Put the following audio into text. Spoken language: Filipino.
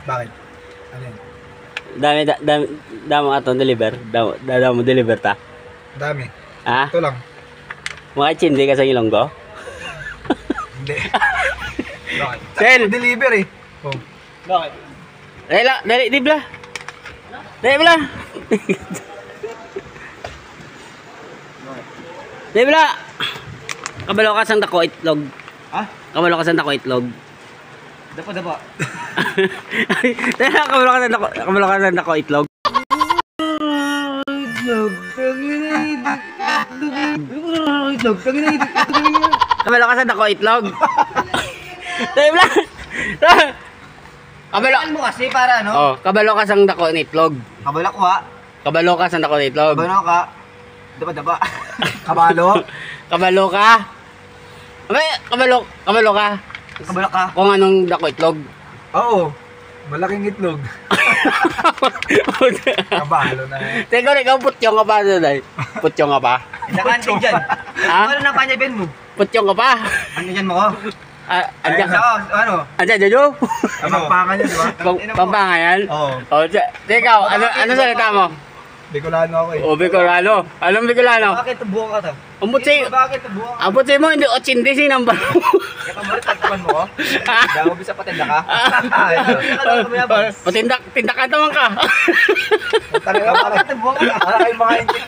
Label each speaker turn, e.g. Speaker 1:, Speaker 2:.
Speaker 1: Bakit? Ano yan?
Speaker 2: Damo ato deliver. Damo deliver ta.
Speaker 1: Ang dami.
Speaker 2: Ha?
Speaker 1: Ito lang.
Speaker 2: Mga chindi ka sa Ilonggo?
Speaker 1: Hindi. Bakit?
Speaker 2: Sel!
Speaker 1: Deliver eh. Oh. Bakit?
Speaker 2: Dali, dibla. Dali, bla. Dibla. Kabalo ka sang dako itlog.
Speaker 1: Ha?
Speaker 2: Kabalo ka sang dako itlog.
Speaker 1: Dapa.
Speaker 2: Kabalo ka sang dako itlog. Kabalo ka sang dako itlog. Dibla. Kabalo
Speaker 1: mo kasi para ano?
Speaker 2: Oh, kabalo ka sang dako itlog.
Speaker 1: Kabala ko ha.
Speaker 2: Kabalo ka sang dako itlog.
Speaker 1: Kabalo ka. Dapa. Kabalo.
Speaker 2: Kabalo ka. Abay, kabalo ka.
Speaker 1: Kabala ka.
Speaker 2: Kung anong dako itlog.
Speaker 1: Oo. Malaking itlog. Kabalo na.
Speaker 2: Teka, ikaw putyong ka pa doon. Putyong ka pa.
Speaker 1: Nakanting dyan.
Speaker 2: Ha?
Speaker 1: Ano na panyabin mo?
Speaker 2: Putyong ka pa.
Speaker 1: Ano dyan mo ko?
Speaker 2: Andiyan ka.
Speaker 1: Ano?
Speaker 2: Andiyan, Jojo.
Speaker 1: Pampangan yan, di ba?
Speaker 2: Pampangan yan?
Speaker 1: Oo.
Speaker 2: Oh, teka, ano salita mo?
Speaker 1: Bicolano ako eh.
Speaker 2: O, Bicolano. Anong Bicolano?
Speaker 1: Bakit buwan ka to?
Speaker 2: Ambutsi.
Speaker 1: Bakit buwan ka?
Speaker 2: Ambutsi mo, hindi 80 sinambal mo.
Speaker 1: Kaya pamalit tagtapan mo ko? Dahil mo bisa patinda ka?
Speaker 2: Tindak ka naman ka.
Speaker 1: Bakit buwan ka? Para kayo mga hindi.